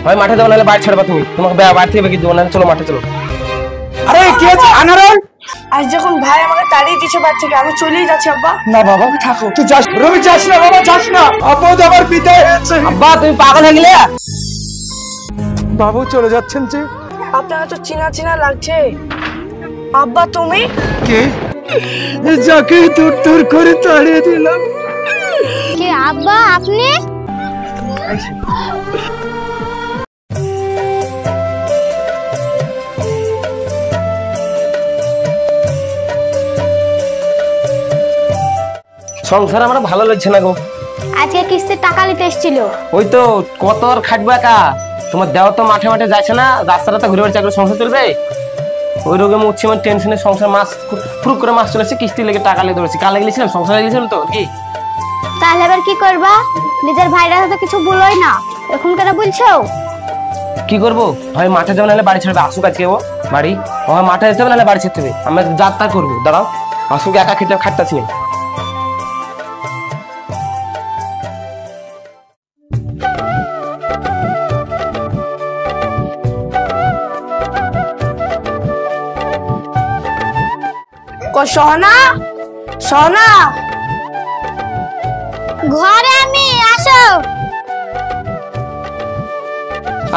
হয় মাঠে যাও নাহলে বাড়ি ছাড়বা তুমি, তোমাকে বাড়ি থেকে বেরিয়ে দেবো, নাহলে চলো মাঠে চলো। আরে কি আছে আনারুল? আজ যখন ভাই আমাকে তাড়িয়ে দিচ্ছে বাড়ি থেকে, আমি চলেই যাচ্ছি আব্বা। না বাবা থাকো, তুই যাস রবি, যাস না বাবা, যাস না। আপদ আবার বিদায় হয়েছে। আব্বা তুমি পাগল হয়ে গেলে? বাবু চলে যাচ্ছেন যে। আপনাকে তো চিনা চিনা লাগছে। আব্বা তুমি কে? যাকে দূর দূর করে তাড়িয়ে দিলাম। কে আব্বা আপনি? সংসার আমার ভালো লাগছে না গো। আজকে কিস্তির টাকা নিতে এসেছিল। ওই তো কত আর খাটবো একা, তোমার দেওয়া তো মাঠে মাঠে যাচ্ছে না, রাস্তাটা ঘুরে বেড়াচ্ছে, সংসার চলবে? ওই রোগে মরছি, আমার টেনশনে সংসার মাস ফুরুক করে মাস চলেছে, কিস্তি লেগে টাকা লেগে ধরেছি, কাল লেগেছিলাম সংসার লেগেছিলাম তো কি। তাহলে এবার কি করবা? নিজের ভাইরা তো কিছু বলোই না, এখন কেন বলছো? কি করবো, হয় মাঠে যাবো নাহলে বাড়ি ছাড়বে, আসুক আজকে ও বাড়ি, হয় মাঠে যেতে হবে নাহলে বাড়ি ছাড়তে হবে, আমরা যাত্রা করবো, দাঁড়াও আসুক, একা খেতে খাটতেছি। সোনা সোনা, ঘরে আমি, আসো।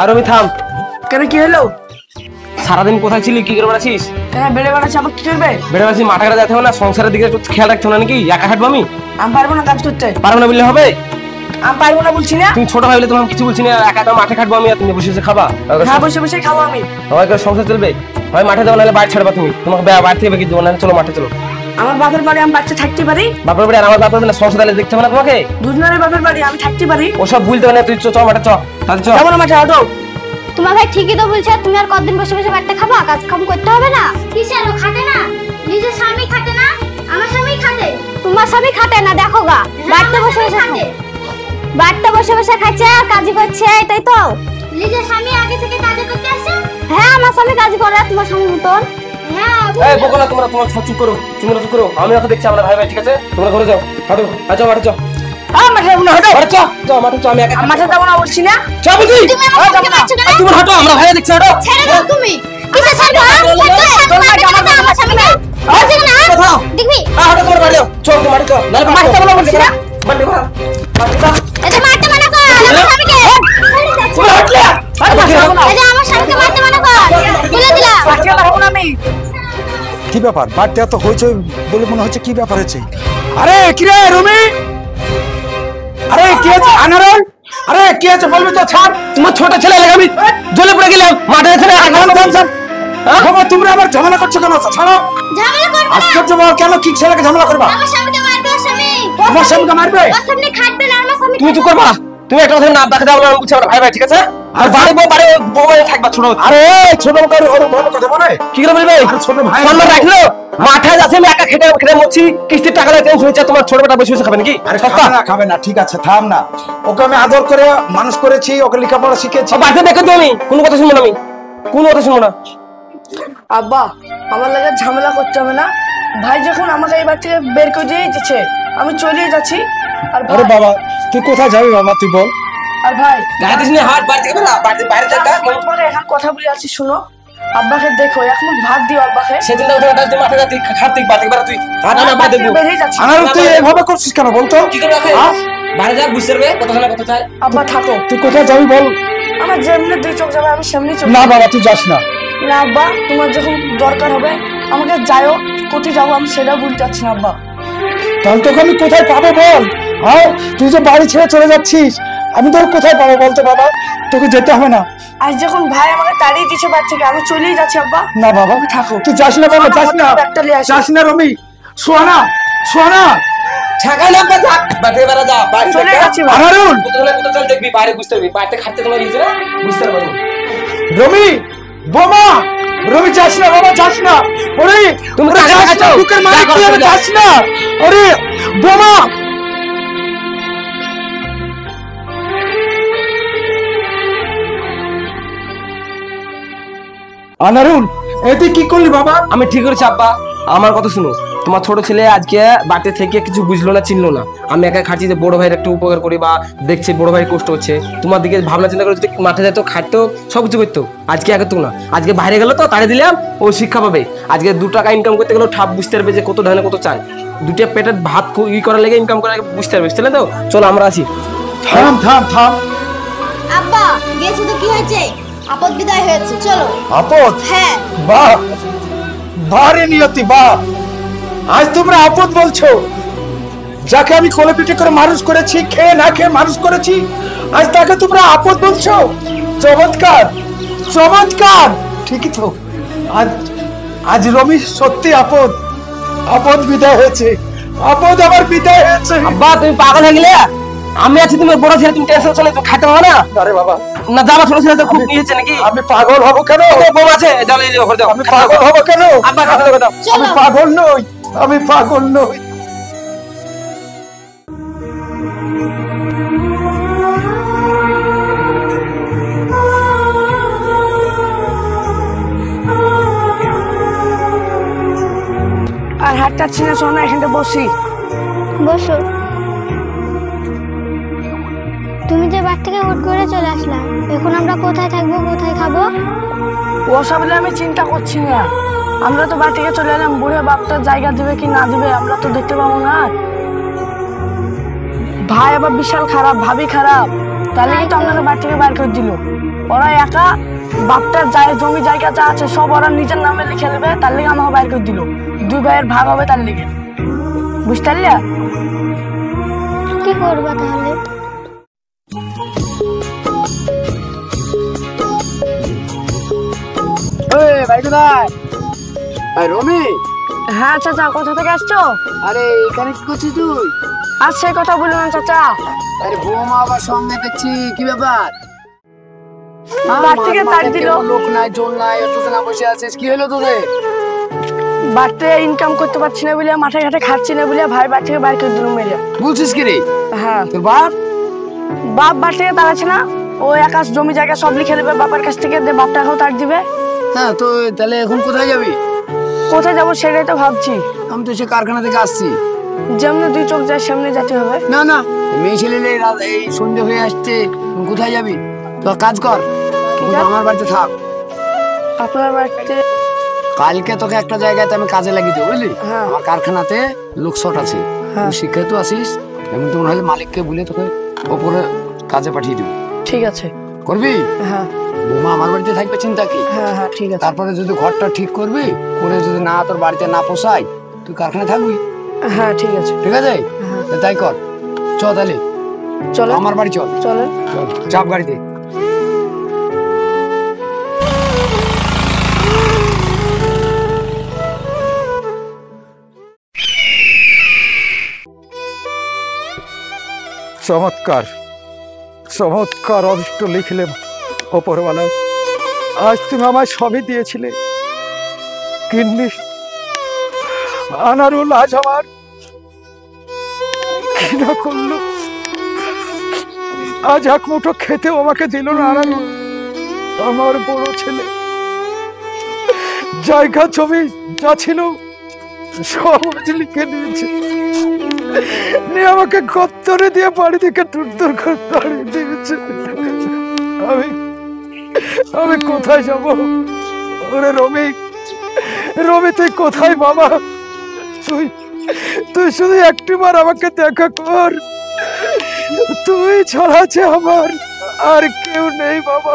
আর আমি থাম। কেন কি হলো? সারাদিন কোথায় ছিলি, কি করে বেড়াচ্ছিস? কেন বেড়ে বেড়াচ্ছে, আবার কি করবে? বেড়ে বেড়াচ্ছি, মাঠে ঘাটে যেতে হবে না, সংসারের দিকে একটু খেয়াল রাখতে হবে না নাকি? একা খাটবো আমি? আমি পারবো না কাজ করতে। পারবো না বললে হবে? আমি পারবো না বলছি না। তুমি ছোট ভাই বলে তোমার কিছু বলছি না, একা তো মাঠে খাটবো আমি, আর তুমি বসে বসে খাবা? হ্যাঁ বসে বসে খাবো আমি। সবাই করে সংসার চলবে, হয় মাঠে যাবো নাহলে বাড়ি ছাড়বা তুমি, তোমাকে বাড়ি থেকে বেরিয়ে দেবো, নাহলে চলো মাঠে চলো। আমার বাপের বাড়ি আমি বাচ্চা থাকতে পারি? বাপের বাড়ি আর আমার বাপের বাড়ি না, সংসার তাহলে দেখতে হবে না তোমাকে? দুজনের বাপের বাড়ি আমি থাকতে পারি। ওসব ভুলতে হবে না, তুই চ মাঠে চ, তাহলে চ। যাবো না মাঠে, অটো। তোমার ভাই ঠিকই তো বলছে, তুমি আর কতদিন বসে বসে বাড়িতে খাবা? কাজ কাম করতে হবে না? কিসের ও খাটে না? নিজের স্বামী খাটে না, আমার স্বামী খাটে। তোমার স্বামী খাটে না, দেখো গা বাড়িতে বসে বসে খাটে, বাড়িতে বসে বসে খাচ্ছে আর কাজই করছে, তাই তো? নিজের স্বামী আগে থেকে কাজ করতে আসে। হ্যাঁ আমার স্বামী কাজ করে তোমার স্বামী মতন। হ্যাঁ এই বকো না, তোমরা চুপ করো, তোমরা চুপ করো, আমি ওকে দেখছি, আমরা ভাই ভাই, ঠিক আছে? তোমরা ঘরে যাও, হাঁটো, আচ্ছা মাঠে চ। মাঠে যাবো না, হাঁটো। আরে চ চ মাঠে চ, আমি একা মাঠে যাবো না বলছি না। চ বলছি। তুমি আমাকে মারছো কেন? তুমি হাঁটো, আমরা ভাই দেখছি, হাঁটো। ছেড়ে দাও তুমি। কিসের ছাড়বো? আমার স্বামী না, বলছি না কোথাও দেখবি? হাঁটো, তোমার বাড়ি যাও, চল তো মাঠে চ, নাহলে মাঠে যাবো না বলছি না, মাঠে যা, মাঠে যা। এটা মারতে মানা কর আমার স্বামীকে। তুমি হাঁটলে এটা আমার স্বামীকে মারতে মানা কর, বলে দিলাম। মাঠে যাবো না আমি। কি ব্যাপার, বাড়িতে এত হইচই বলে মনে হচ্ছে, কি ব্যাপার হচ্ছে? আরে কি রে রুমি? আরে কি আছে আনারুল? আরে কি আছে বলবি তো, ছাড়। তোমার ছোট ছেলে লাগে, আমি জ্বলে পড়ে গেলাম মাঠে যাচ্ছে না। বাবা তোমরা আবার ঝামেলা করছো কেন? ছাড়ো। ঝামেলা করবে না, আশ্চর্য বাবা, কেন কি ছেলেকে ঝামেলা করবা? আমার স্বামীকে মারবে ওর স্বামী। আমার স্বামীকে মারবে? ওর সামনে খাটবে না, আমার স্বামী। তুমি চুপ করবা, তুমি একটা কথা না আব্বাকে যাবো না, আমি বলছি আমরা ভাই ভাই, ঠিক আছে? আর বাড়ি বউ থাকবা ছোট। আরে ছোট কার ওর ভালো কথা বলে কি করে বলবে? ছোট ভাই সম্মান রাখলো, মাঠে যাচ্ছে আমি একা খেটে খেটে মরছি, কিস্তির টাকা লাগে টেনশন হচ্ছে, তোমার ছোট বেটা বসে বসে খাবে নাকি? আরে খাবে না, ঠিক আছে থাম না। ওকে আমি আদর করে মানুষ করেছি, ওকে লেখাপড়া শিখেছি। বাড়িতে দেখে তো আমি কোনো কথা শুনবো না, আমি কোনো কথা শুনবো না। আব্বা আমার লাগে ঝামেলা করতে হবে না। ভাই যখন আমাকে এই বাড়ি থেকে বের করে দিয়ে দিচ্ছে, আমি চলে যাচ্ছি। আর আরে ভাই, বাবা তুই কোথায় যাবি বাবা, তুই বল। আর ভাই গায়ে দিস নি হাত, বাড়ি থেকে বেরা, বাইরে যা। তোমাকে এখন কথা বলে আছি, শুনো। আব্বাকে দেখো, এক মুখ ভাত দিও আব্বাকে। সেদিন তো ওটা তুই মাঠে যাতি খাটতিক, বাড়ি থেকে বেরা, তুই হাত আনা বাদ দেবো। বেরিয়ে যাচ্ছি। আনারুল তুই এভাবে করছিস কেন বলতো? কি করে রাখে? বাইরে যা, বুঝতে পারবে কথা শোনা কথা চাই। আব্বা থাকো, তুই কোথায় যাবি বল। আমার যেমনি দুই চোখ যাবে আমি সেমনি চোখ। না বাবা তুই যাস না। না আব্বা, তোমার যখন দরকার হবে আমাকে যাও, কোথায় যাবো আমি সেটাও বলতে পারছি না আব্বা। তাহলে তোকে আমি কোথায় পাবো বল? হ্যাঁ তুই যে বাড়ি ছেড়ে চলে যাচ্ছিস, আমি তোর কোথায় পাবো বলতো বাবা? তোকে যেতে হবে না। আজ যখন ভাই আমাকে তাড়িয়ে দিচ্ছে বাড়ি থেকে, আমি চলেই যাচ্ছি আব্বা। না বাবা থাকো, তুই যাস না বাবা, যাস না, একটা নিয়ে আসি। যাস না রমি। শোনা শোনা, ঠাকাই না বাজা, বাড়ি থেকে বেরা যা, বাড়ি চলে থেকে। যাচ্ছি ভাই। আনারুল কোথায় চল দেখবি, বাইরে বুঝতে পারবি, বাড়িতে খাটতে তোমার ইচ্ছে না, বুঝতে পারবো। রমি, বোমা, রমি যাস না বাবা, যাস না। ওরে তুমি ওরে টাকা যাস না, খাচ্ছো? বুকের মালিক যা তুই, করো, ওরে যা। যাস না। ওরে বোমা। আনারুল এ তুই কি করলি বাবা? আমি ঠিক করেছি আব্বা, আমার কথা শুনো। তোমার ছোট ছেলে আজকে বাড়িতে থেকে কিছু বুঝলো না, চিনলো না। আমি একা খাচ্ছি যে বড় ভাইয়ের একটু উপকার করি বা দেখছি বড় ভাই কষ্ট হচ্ছে, তোমার দিকে ভাবনা চিন্তা করে যদি মাঠে যেত, খাটতো, সব কিছু করতো। আজকে একা তো না, আজকে বাইরে গেলো তো তাড়িয়ে দিলাম, ও শিক্ষা পাবে। আজকে 2 টাকা ইনকাম করতে গেলেও ঠাপ বুঝতে পারবে যে কত ধানে কত চায়। 2টা পেটের ভাত করার লেগে ইনকাম করার বুঝতে পারবে, বুঝতে তো? চলো আমরা আছি। থাম থাম থাম। আব্বা গেছে তো কি হয়েছে? আপদ বিদায় হয়েছে, চলো। আপদ? হ্যাঁ। বাহ বাহ রে নিয়তি, বাহ। আজ তোমরা আপদ বলছো? যাকে আমি কোলে পিঠে করে মানুষ করেছি, খেয়ে না খেয়ে মানুষ করেছি, আজ তাকে তোমরা আপদ বলছো? চমৎকার চমৎকার। ঠিকই তো, আজ আজ রমি সত্যি আপদ। আপদ বিদায় হয়েছে, আপদ আমার বিদায় হয়েছে। আব্বা তুমি পাগল হয়ে গেলে? আমি আছি, তুমি বড় ছেলে, তুমি টেনশন চলে তো খাইতে হবে না? আরে বাবা, না যাবা, ছোট ছেলে তো খুব নিয়েছে নাকি? আমি পাগল হব কেন? বউ আছে, যাও নিয়ে যাও, ঘরে যাও। আমি পাগল হব কেন? আব্বা খাতে দাও, দাও। আমি পাগল নই, আমি পাগল নই। আর হাতটা ছিঁড়ে শোনো, এখানটা বসি। বসো। তুমি যে বাড়ি থেকে হুট করে চলে আসলা, এখন আমরা কোথায় থাকবো, কোথায় খাবো? ওসব নিয়ে আমি চিন্তা করছি না। আমরা তো বাড়ি থেকে চলে এলাম, বুড়ে বাপটা জায়গা দিবে কি না দিবে আমরা তো দেখতে পাবো না। ভাই আবার বিশাল খারাপ, ভাবি খারাপ, তাহলে কিন্তু আপনাকে বাড়ি থেকে বাইর করে দিল। ওরা একা বাপটার জমি জায়গা যা আছে সব ওরা নিজের নামে লিখে নেবে, তার লেগে আমাকে বাইর করে দিল। 2 ভাইয়ের ভাগ হবে তার লেগে, বুঝতে পারলে? কি করবা তাহলে? ভাই কোথায়? রমি? হ্যাঁ চাচা, কোথা থেকে আসছো? আরে এখানে কি করছিস তুই? আর সেই কথা বললো না চাচা। আরে বৌমা আবার সঙ্গে দেখছি, কি ব্যাপার? বাড়ি থেকে তাড়ি দিল। লোক নাই, জোর নাই, অথচ না বসে আছিস, কি হলো তোদের? বাড়িতে ইনকাম করতে পারছি না বলে, মাঠে ঘাটে খাচ্ছি না বলে ভাই বাড়ি থেকে বাইর করে দিল মেরে। বলছিস কি রে? হ্যাঁ। তোর বাপ? বাপ বাড়ি থেকে তাড়াচ্ছে না, ও একা জমি জায়গা সব লিখে নেবে বাবার কাছ থেকে, বাপটাকেও তাড় দিবে। হ্যাঁ, তো তাহলে এখন কোথায় যাবি? কোথায় যাবো সেটাই তো ভাবছি। আমি তো সে কারখানা থেকে আসছি। যেমনি 2 চোখ যায় সামনে যেতে হবে। না না, মেয়ে ছেলে এই সন্ধ্যে হয়ে আসছে, তুই কোথায় যাবি? তো কাজ কর, তুই আমার বাড়িতে থাক। আপনার বাড়িতে? কালকে তোকে একটা জায়গাতে আমি কাজে লাগিয়ে দেবো, বুঝলি? হ্যাঁ। আমার কারখানাতে লোক শর্ট আছে, হ্যাঁ। তুই শিক্ষিত আসিস, এমন তো মনে হয় মালিককে বলে তোকে ওপরে কাজে পাঠিয়ে দেবো। ঠিক আছে। করবি? হ্যাঁ বৌমা আমার বাড়িতে থাকবে, চিন্তা কি? হ্যাঁ হ্যাঁ ঠিক আছে। তারপরে যদি ঘরটা ঠিক করবি, করে যদি না তোর বাড়িতে না পোষায়, তুই কারখানায় থাকবি, হ্যাঁ ঠিক আছে। ঠিক আছে? হ্যাঁ। তাই কর, চ তাহলে চলো আমার বাড়ি চল, চলেন। চল চাপ গাড়িতে। চমৎকার চমৎকার অদৃষ্ট লিখলে ওপরওয়ালা। আজ তুমি আমায় সবই দিয়েছিলে, কিন্তু আনারুল আজ আমার ঘৃণা করলো। আজ 1 মুঠো খেতেও আমাকে দিল না আনারুল। আমার বড় ছেলে জায়গা জমি যা ছিল সব লিখে নিয়েছে, নিয়ে আমাকে গত্তরে দিয়ে বাড়ি থেকে দূর করে তাড়িয়ে দিয়েছে। আমি কোথায় যাব? ওরে রমি, রমি তুই কোথায় বাবা? তুই শুধু একটিবার আমাকে দেখা কর, তুই ছাড়া আছে আমার আর কেউ নেই বাবা।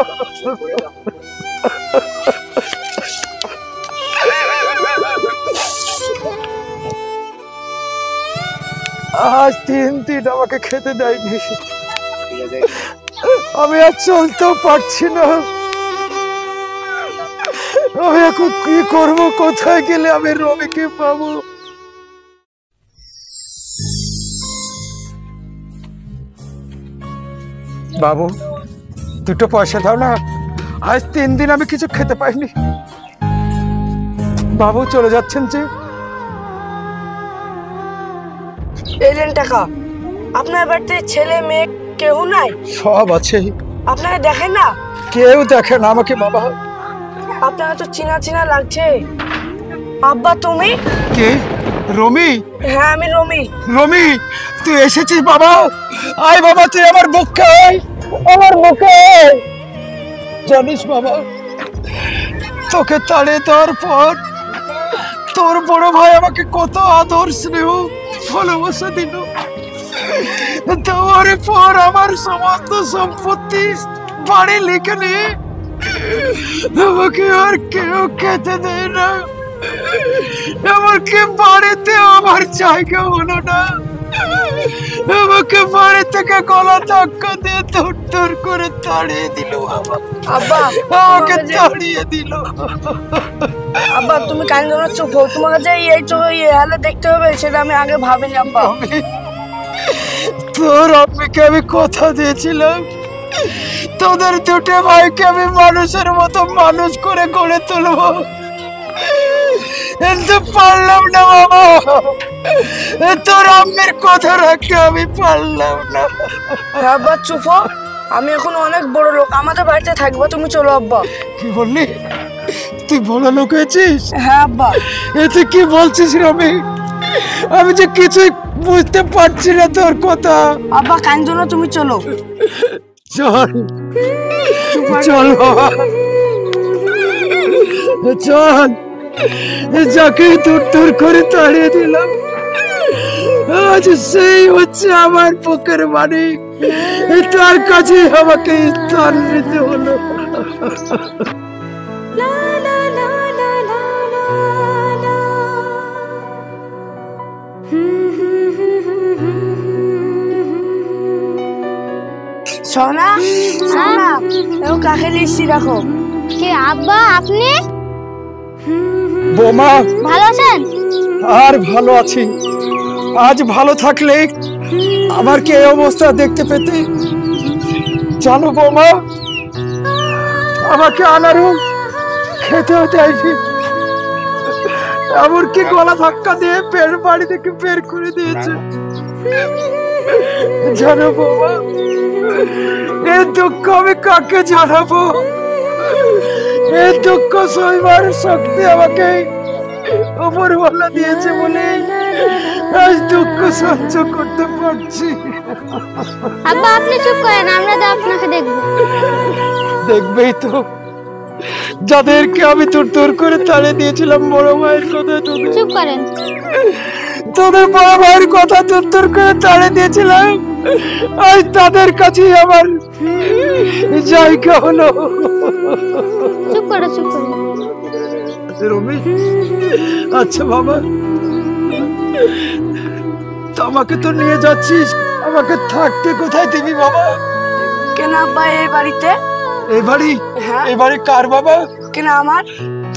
আজ 3 দিন আমাকে খেতে দেয়নি, আমি আর চলতেও পারছি না। আমি এখন কি করবো? কোথায় গেলে আমি রমিকে পাবো? বাবু 2টো পয়সা দাও না, আজ 3 দিন আমি কিছু খেতে পাইনি। বাবু চলে যাচ্ছেন যে? এলেন টাকা। আপনার বাড়িতে ছেলে মেয়ে কেউ নাই? সব আছে। আপনাকে দেখেন না? কেউ দেখে না আমাকে বাবা। আপনাকে তো চিনা চিনা লাগছে। আব্বা তুমি? কে? রমি, হ্যাঁ আমি রমি। রমি তুই এসেছিস বাবা? আয় বাবা, তুই আমার বুকে আয়, আমার বুকে আয়। জানিস বাবা, তোকে তাড়িয়ে দেওয়ার পর তোর বড় ভাই আমাকে কত আদর স্নেহ ভালোবাসা দিল। দেওয়ার পর আমার সমস্ত সম্পত্তি বাড়ি লিখে নিয়ে আমাকে আর কেউ খেতে দেয় না, এমনকি বাড়িতে আমার জায়গা হলো না। আমাকে বাড়ি থেকে গলা ধাক্কা দিয়ে ধর করে তাড়িয়ে দিল বাবা। আব্বা আমাকে তাড়িয়ে দিল। আব্বা তুমি কান্দ না, চুপ হও। তোমাকে যে এই চোখে এই হালে দেখতে হবে সেটা আমি আগে ভাবিনি আব্বা। তোর আম্মিকে আমি কথা দিয়েছিলাম, তোদের দুটো ভাইকে আমি মানুষের মতো মানুষ করে গড়ে তুলবো, কিন্তু পারলাম না বাবা। তোর আম্মির কথা রাখতে আমি পারলাম না। হ্যাঁ আব্বা চুপ হও, আমি এখন অনেক বড় লোক, আমাদের বাড়িতে থাকবো, তুমি চলো আব্বা। কি বললি? তুই বড় লোক হয়েছিস? হ্যাঁ আব্বা। তুই কি বলছিস রবি? আমি যে কিছুই বুঝতে পারছি না তোর কথা। আব্বা কান্দো না, তুমি চলো। চল চল বাবা, চল। যাকে তোর করে তাড়িয়ে দিলাম আজ সেই হচ্ছে আমার বুকের মালিক, তার কাছে আমাকে স্থান নিতে হলো। সোনা সোনা ও কাকে লিখছি রাখো। কি আব্বা আপনি বোমা, ভালো আছেন? আর ভালো আছি। আজ ভালো থাকলে আমার কি এই অবস্থা দেখতে পেতে? জানো বোমা, আমাকে আনারও খেতে চাইছি, এমনকি গলা ধাক্কা দিয়ে বাড়ি থেকে বের করে দিয়েছে। জানো বোমা, এই দুঃখ আমি কাকে জানাবো? এই দুঃখ সইবার শক্তি আমাকে উপরওয়ালা দিয়েছে বলে আজ দুঃখ সহ্য করতে পারছি। আব্বা আপনি চুপ করেন, আমরা তো আপনাকে দেখবো। দেখবেই তো, যাদেরকে আমি তোর করে তাড়িয়ে দিয়েছিলাম বড় ভাইয়ের কথা, চুপ করেন। তোদের বড় ভাইয়ের কথা তোর করে তাড়িয়ে দিয়েছিলাম, আজ তাদের কাছে আমার জায়গা হলো। চুপ করো চুপ করো। রমি, আচ্ছা বাবা, আমাকে তো নিয়ে যাচ্ছিস, আমাকে থাকতে কোথায় দিবি বাবা? কেন আব্বা এই বাড়িতে? এই বাড়ি? হ্যাঁ। এই বাড়ি কার বাবা? কেন আমার?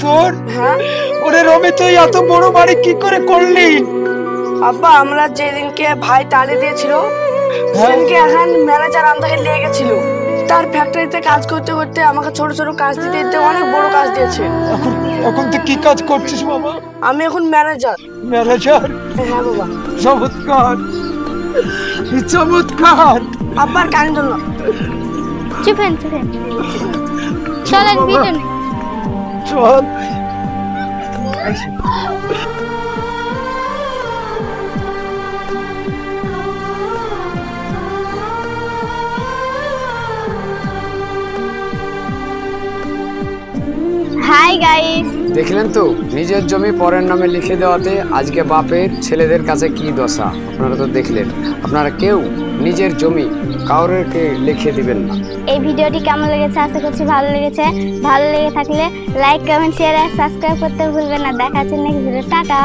তোর? হ্যাঁ ওরে রমি, তুই এত বড় বাড়ি কি করে করলি? আব্বা আমরা যেদিনকে ভাই তাড়িয়ে দিয়েছিল সেদিনকে এখন ম্যানেজার আমাকে নিয়ে গেছিল, তার ফ্যাক্টরিতে কাজ করতে করতে আমাকে ছোট ছোট কাজ দিতে দিতে অনেক বড় কাজ দিয়েছে। এখন তুই কি কাজ করছিস বাবা? আমি এখন ম্যানেজার। ম্যানেজার? হ্যাঁ বাবা। চমৎকার চমৎকার। আব্বার কানে ধরল। চুপেন চুপেন, চলেন ভিতরে। চল। হাই গাইস, দেখলেন তো নিজের জমি পরের নামে লিখে দেওয়াতে আজকে বাপের ছেলেদের কাছে কি দশা। আপনারা তো দেখলেন, আপনারা কেউ নিজের জমি কাউকে লিখে দিবেন না। এই ভিডিওটি কেমন লেগেছে আশা করছি ভালো লেগেছে। ভালো লেগে থাকলে লাইক কমেন্ট শেয়ার আর সাবস্ক্রাইব করতে ভুলবেন না। দেখা হচ্ছে নেক্সট ভিডিও। টাটা।